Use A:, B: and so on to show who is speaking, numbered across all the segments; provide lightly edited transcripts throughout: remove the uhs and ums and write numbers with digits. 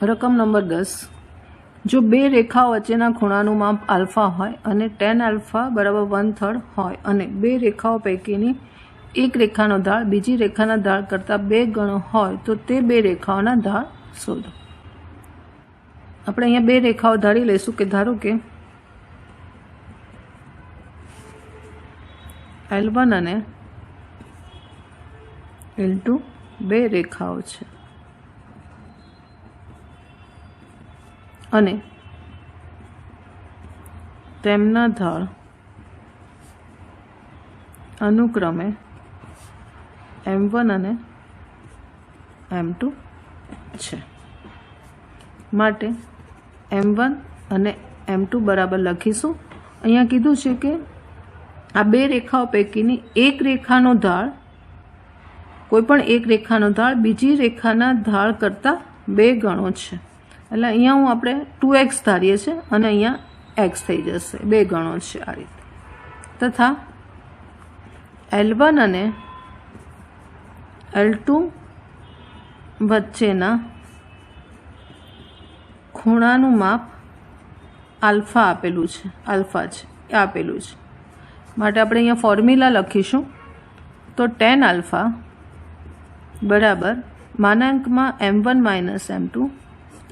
A: રકમ નંબર 10 જો બે રેખાઓ વચ્ચેના ખૂણાનું માપ આલ્ફા હોય અને tan આલ્ફા બરાબર 1/3 હોય અને બે રેખાઓ પૈકીની એક રેખાનો ઢાળ બીજી રેખાના ઢાળ કરતાં 2 ગણો હોય તો તે બે રેખાઓના ઢાળ શોધો। આપણે અહીંયા બે રેખાઓ ધારી લઈશું કે ધારો કે L1 અને L2 બે રેખાઓ છે અને તેમના ઢાળ અનુક્રમે M1 અને M2 છે। માટે M1 અને M2 બરાબર લખીશું। અહીંયા કીધું છે કે આ બે રેખાઓ પૈકીની એક રેખાનો ઢાળ કોઈપણ એક રેખાનો ઢાળ બીજી રેખાના ઢાળ કરતાં 2 ગણો છે। એટલે અહીંયા હું આપણે 2x ધારીએ છીએ અને અહીંયા x થઈ જશે 2 ગણો છે આ રીતે। તથા L1 અને L2 વચ્ચેના ખૂણાનું માપ આલ્ફા આપેલું છે આપેલું છે। માટે આપણે અહીંયા ફોર્મ્યુલા લખીશું તો tan આલ્ફા બરાબર માનાંકમાં M1 - M2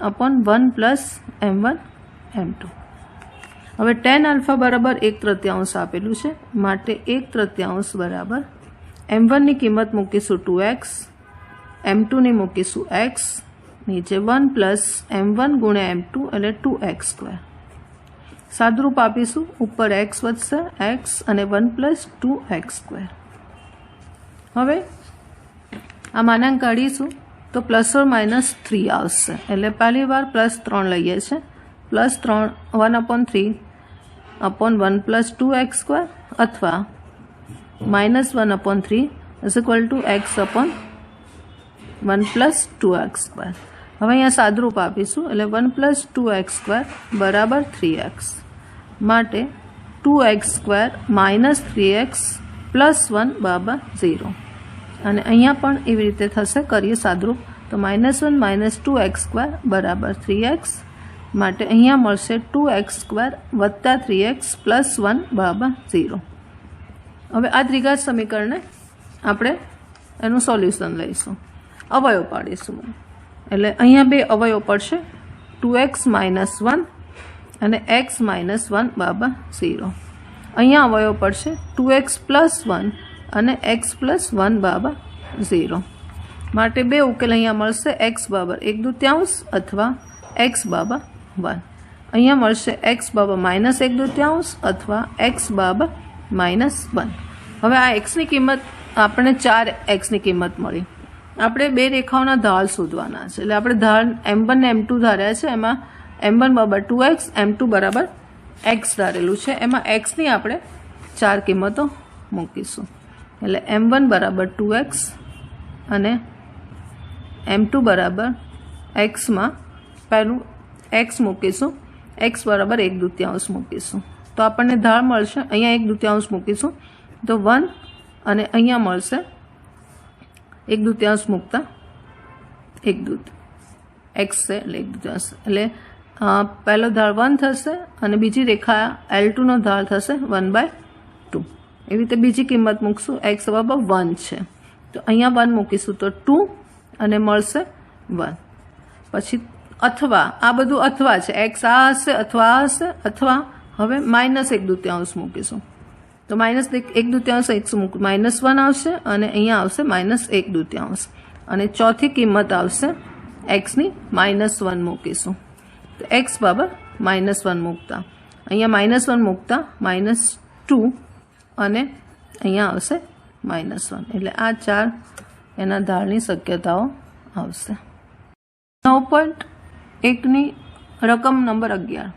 A: upon 1 plus M1 M2। હવે tan આલ્ફા બરાબર 1/3 આપેલું છે માટે 1/3 બરાબર M1 ની કિંમત મૂકીશું 2x, M2 ની મૂકીશું x, નીચે 1 પ્લસ M1 ગુણ્યા M2 એટલે 2x²। સાદરૂપ આપીશું ઉપર x વધશે x અને 1 પ્લસ 2x²। હવે આ માનાંક કાઢીશું તો ±3 આવશે એટલે પહેલી વાર +3 લઈએ છીએ +3 1/3 अपॉन 1 प्लस 2x² अथवा -1/3 is equal to x upon 1 plus 2x²। હવે અહીંયા સાદરૂપ આપીશું એટલે 1 પ્લસ 2x² બરાબર 3x માટે 2x² માઇનસ 3x પ્લસ 1 બરાબર 0 અને અહીંયા પણ એવી રીતે થશે કરીએ સાદરૂપ તો -1 - 2x² બરાબર 3x માટે અહીંયા મળશે 2x² વત્તા 3x પ્લસ 1 બરાબર 0। હવે આ દ્વિઘાત સમીકરણને આપણે એનું સોલ્યુશન લઈશું અવયવ પાડીશું એટલે અહીંયા બે અવયવ પડશે 2x - 1 અને x - 1 બરાબર 0। અહીંયા અવયવ પડશે 2x પ્લસ 1 અને x પ્લસ 1 બરાબર 0 માટે બે ઉકેલ અહીંયા મળશે x બરાબર 1/2 અથવા x બરાબર 1। અહીંયા મળશે x બરાબર -1/2 અથવા x બરાબર -1। હવે આ x ની કિંમત આપણે 4x ની કિંમત મળી। આપણે બે રેખાઓના ઢાળ શોધવાના છે એટલે આપણે ઢાળ M1 ને M2 ધાર્યા છે એમાં M1 બરાબર 2x M2 બરાબર x ધારેલું છે એમાં x ની આપણે 4 કિંમતો મૂકીશું એટલે M1 બરાબર 2x અને M2 બરાબર x માં પહેલું x મૂકીશું x બરાબર 1/2 મૂકીશું તો આપણને ઢાળ મળશે અહીંયા 1/2 મૂકીશું તો 1 અને અહીંયા મળશે 1/2 મૂકતા 1/2 x છે એટલે 1/2 એટલે પહેલો ઢાળ 1 થશે અને બીજી રેખા L2 નો ઢાળ થશે 1/2 એવી રીતે બીજી કિંમત મૂકશું x બરાબર 1 છે તો અહીંયા 1 મૂકીશું તો 2 અને મળશે 1 પછી અથવા આ બધું અથવા છે x આ હશે અથવા આ હશે અથવા હવે -1/2 મૂકીશું તો -1/2 x મૂકું -1 આવશે અને અહીંયા આવશે -1/2 અને ચોથી કિંમત આવશે x ની -1 મૂકીશું તો x બરાબર -1 મૂકતા અહીંયા -1 મૂકતા -2 અને અહીંયા આવશે -1 એટલે આ 4 એના ઢાળની શક્યતાઓ આવશે। 9.1 ની રકમ નંબર 11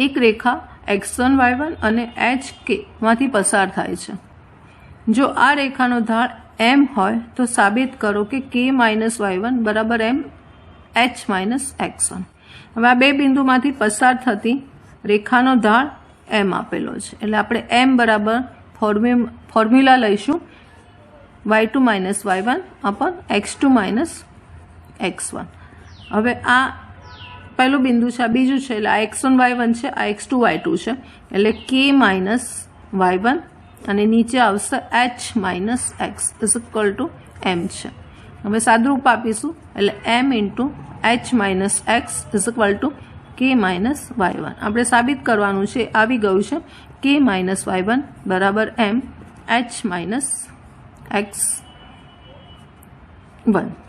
A: એક રેખા x1 y1 અને hk માંથી પસાર થાય છે। જો આ રેખાનો ઢાળ m હોય તો સાબિત કરો કે k - y1 બરાબર m h - x1। હવે આ બે બિંદુમાંથી પસાર થતી રેખાનો ઢાળ m આપેલો છે એટલે આપણે m બરાબર ફોર્મ્યુલા લઈશું y2 - y1 upon x2 - x1। હવે આ પહેલું બિંદુ છે, આ બીજું છે, એટલે આ x1 y1 છે, આ x2 y2 છે, એટલે k માઇનસ y1 અને નીચે આવશે h minus x is equal to m છે. હવે સાદુરૂપ આપીશું એટલે m into h minus x is equal to k minus y1. આપણે સાબિત કરવાનું છે, આવી ગયું છે. k માઇનસ y1 બરાબર m h માઇનસ x1.